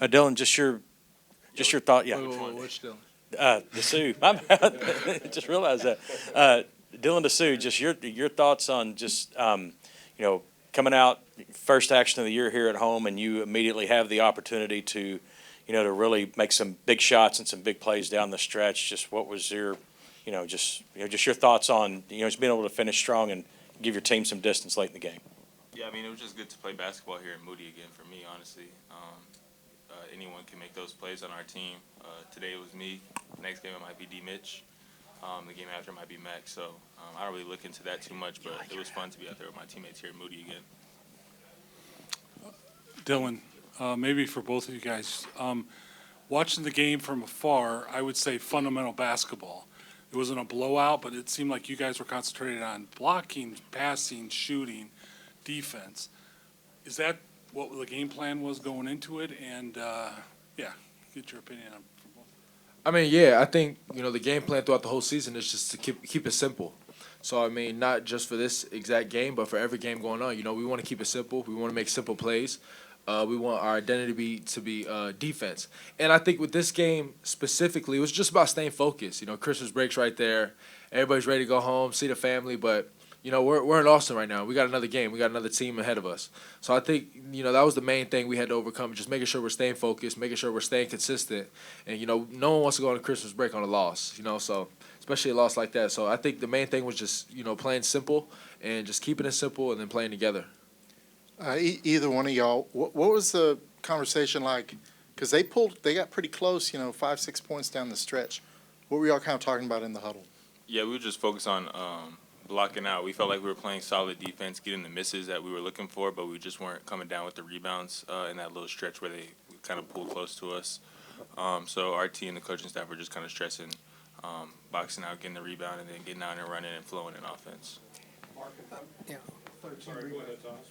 Dillon, just your thought. Yeah, Which Dillon? Disu. Just realized that. Dillon Disu, just your thoughts on just coming out first action of the year here at home, and you immediately have the opportunity to to really make some big shots and some big plays down the stretch. Just what was your just your thoughts on just being able to finish strong and give your team some distance late in the game. Yeah, I mean, it was just good to play basketball here in Moody again for me, honestly. Anyone can make those plays on our team. Today it was me. Next game it might be D. Mitch. The game after might be Max. So I don't really look into that too much, but it was fun to be out there with my teammates here in Moody again. Dillon, maybe for both of you guys, watching the game from afar, I would say fundamental basketball. It wasn't a blowout, but it seemed like you guys were concentrated on blocking, passing, shooting, defense. Is that what the game plan was going into it? And, get your opinion on both. I mean, yeah, I think, the game plan throughout the whole season is just to keep it simple. So, I mean, not just for this exact game, but for every game going on. We want to keep it simple. We want to make simple plays. We want our identity to be defense. And I think with this game specifically, it was just about staying focused. Christmas break's right there. Everybody's ready to go home, see the family. But, we're in Austin right now. We got another game. We got another team ahead of us. So I think, that was the main thing we had to overcome, just making sure we're staying focused, making sure we're staying consistent. And, no one wants to go on a Christmas break on a loss, so especially a loss like that. So I think the main thing was just, playing simple and just keeping it simple and then playing together. Either one of y'all, what was the conversation like? Because they got pretty close, 5-6 points down the stretch. What were y'all kind of talking about in the huddle? Yeah, we were just focused on blocking out. We felt like we were playing solid defense, getting the misses that we were looking for, but we just weren't coming down with the rebounds in that little stretch where they kind of pulled close to us. So our team and the coaching staff were just kind of stressing, boxing out, getting the rebound, and then getting out and running and flowing in offense. Yeah.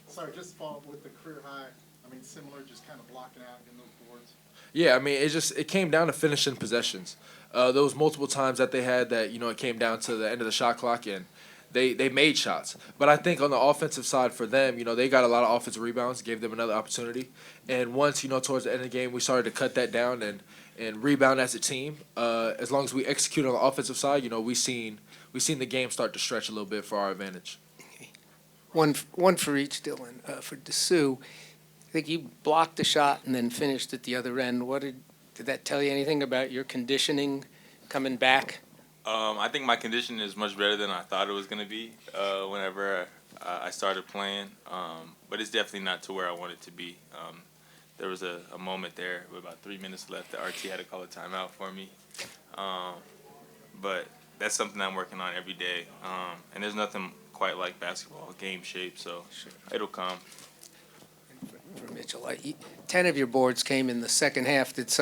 Sorry, just follow up with the career high. I mean, similar, just kind of blocking out, getting those boards. Yeah, I mean, it came down to finishing possessions. There was multiple times that they had that, it came down to the end of the shot clock, and they made shots. But I think on the offensive side for them, they got a lot of offensive rebounds, gave them another opportunity. And once, towards the end of the game, we started to cut that down and rebound as a team. As long as we execute on the offensive side, we seen the game start to stretch a little bit for our advantage. One for each, Dillon. For Disu, I think you blocked the shot and then finished at the other end. Did that tell you anything about your conditioning coming back? I think my condition is much better than I thought it was going to be whenever I started playing, but it's definitely not to where I want it to be. There was a moment there with about 3 minutes left that RT had to call a timeout for me, but that's something I'm working on every day, and there's nothing quite like basketball, game shape, so it'll come. For Mitchell, 10 of your boards came in the second half. Did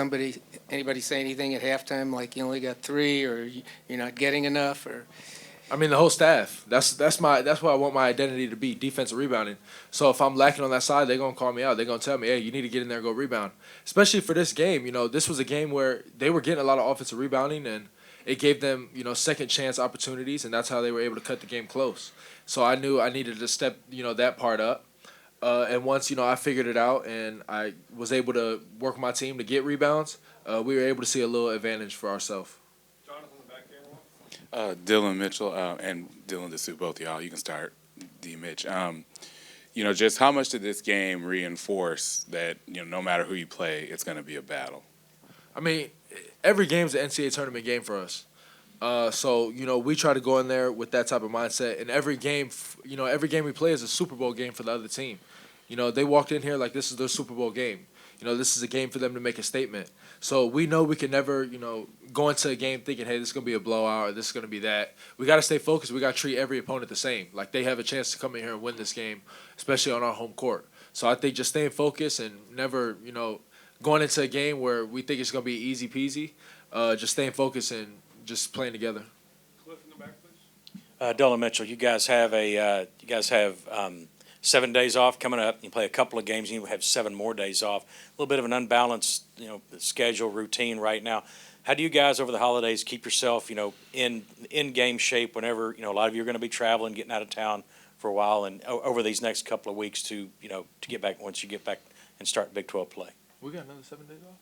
anybody say anything at halftime, like you only got 3, or you're not getting enough, or? I mean, the whole staff. That's what I want my identity to be, defensive rebounding. So if I'm lacking on that side, they're gonna call me out. They're gonna tell me, hey, you need to get in there and go rebound. Especially for this game, this was a game where they were getting a lot of offensive rebounding, and it gave them, second chance opportunities, and that's how they were able to cut the game close. So I knew I needed to step, that part up. And once, I figured it out and I was able to work with my team to get rebounds, we were able to see a little advantage for ourselves. Jonathan, the back there. Dillon Mitchell and Dillon Disu, both of y'all. You can start, D. Mitch. Just how much did this game reinforce that, no matter who you play, it's going to be a battle? I mean, every game's an NCAA tournament game for us. So, we try to go in there with that type of mindset. And every game we play is a Super Bowl game for the other team. They walked in here like this is their Super Bowl game. This is a game for them to make a statement. So we know we can never, go into a game thinking, hey, this is going to be a blowout or this is going to be that. We got to stay focused. We got to treat every opponent the same. Like they have a chance to come in here and win this game, especially on our home court. So I think just staying focused and never, going into a game where we think it's going to be easy peasy, just staying focused and just playing together. Cliff in the back, please. Dillon Mitchell, you guys have 7 days off coming up. You play a couple of games, and you have 7 more days off. A little bit of an unbalanced, schedule routine right now. How do you guys over the holidays keep yourself, in game shape whenever a lot of you are going to be traveling, getting out of town for a while, and over these next couple of weeks to get back once you get back and start Big 12 play? We got another 7 days off?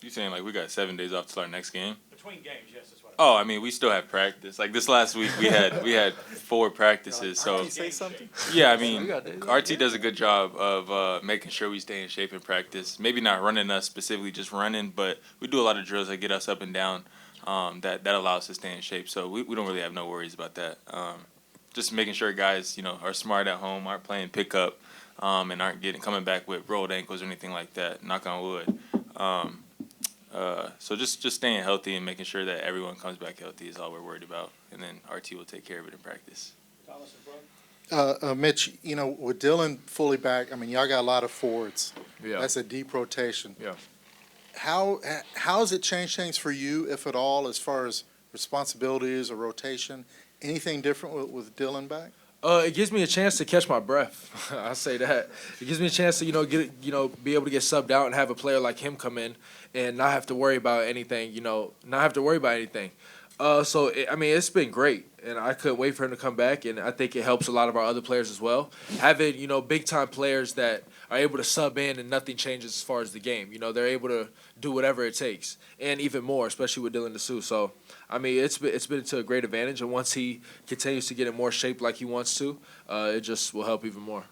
You saying like we got 7 days off till our next game? Between games, yes, that's what Oh, I mean, we still have practice. Like this last week, we had 4 practices. So RT say something? yeah, I We mean, got days off, RT does a good job of making sure we stay in shape in practice. Maybe not running us specifically, just running, but we do a lot of drills that get us up and down. That allows us to stay in shape. So we don't really have no worries about that. Just making sure guys, are smart at home, aren't playing pickup, and aren't coming back with rolled ankles or anything like that. Knock on wood. So just staying healthy and making sure that everyone comes back healthy is all we're worried about, and then RT will take care of it in practice. Mitch, with Dillon fully back, I mean, y'all got a lot of forwards. Yeah. That's a deep rotation. Yeah. How has it changed things for you, if at all, as far as responsibilities or rotation? Anything different with Dillon back? It gives me a chance to catch my breath. I say that. It gives me a chance to, be able to get subbed out and have a player like him come in and not have to worry about anything, it's been great, and I couldn't wait for him to come back, and I think it helps a lot of our other players as well. Having, big-time players that are able to sub in and nothing changes as far as the game. They're able to do whatever it takes, and even more, especially with Dillon Disu. So, it's been to a great advantage, and once he continues to get in more shape like he wants to, it just will help even more.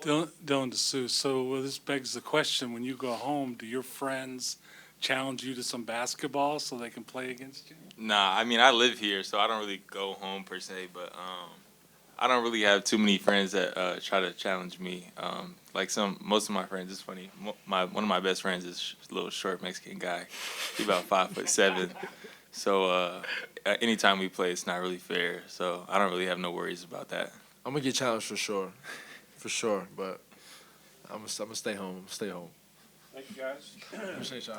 Dillon Disu, so this begs the question, when you go home, do your friends challenge you to some basketball so they can play against you? Nah, I mean, I live here, so I don't really go home per se, but I don't really have too many friends that try to challenge me. Most of my friends, it's funny. One of my best friends is a little short Mexican guy. He's about 5'7". So anytime we play, it's not really fair. So I don't really have no worries about that. I'm going to get challenged for sure, but I'm gonna stay home. Thank you, guys. Appreciate y'all.